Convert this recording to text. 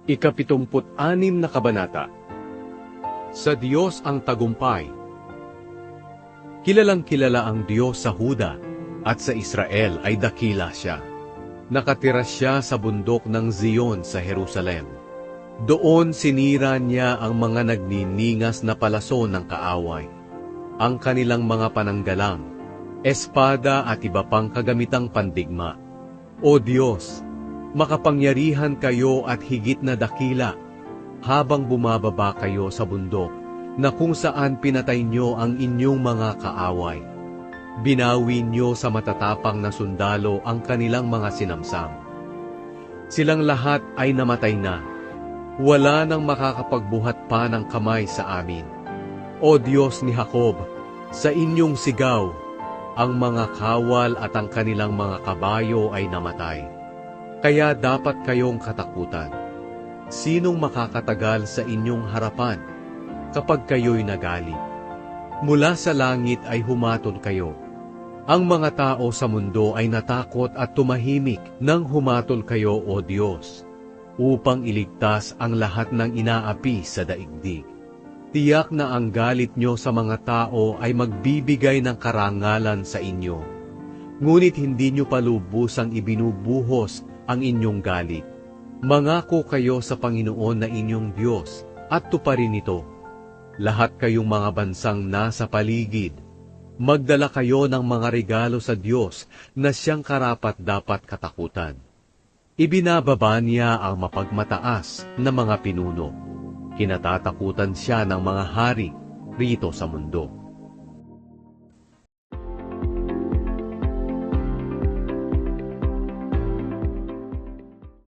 Ika-76 na kabanata. Sa Diyos ang tagumpay. Kilalang kilala ang Diyos sa Huda, at sa Israel ay dakila siya. Nakatira siya sa bundok ng Zion sa Jerusalem. Doon sinira niya ang mga nagniningas na palaso ng kaaway, ang kanilang mga pananggalang, espada at iba pang kagamitang pandigma. O Diyos, makapangyarihan kayo at higit na dakila, habang bumababa kayo sa bundok, na kung saan pinatay nyo ang inyong mga kaaway. Binawi nyo sa matatapang na sundalo ang kanilang mga sinamsam. Silang lahat ay namatay na. Wala nang makakapagbuhat pa ng kamay sa amin. O Diyos ni Jacob, sa inyong sigaw, ang mga kawal at ang kanilang mga kabayo ay namatay. Kaya dapat kayong katakutan. Sinong makakatagal sa inyong harapan kapag kayo'y nagalit? Mula sa langit ay humatol kayo. Ang mga tao sa mundo ay natakot at tumahimik nang humatol kayo, O Diyos, upang iligtas ang lahat ng inaapi sa daigdig. Tiyak na ang galit nyo sa mga tao ay magbibigay ng karangalan sa inyo. Ngunit hindi nyo palubusang ibinubuhos ang inyong galit. Mangako kayo sa Panginoon na inyong Diyos at tuparin ito. Lahat kayong mga bansang nasa paligid, magdala kayo ng mga regalo sa Diyos na siyang karapat-dapat katakutan. Ibinababa niya ang mapagmataas na mga pinuno. Kinatatakutan siya ng mga hari rito sa mundo.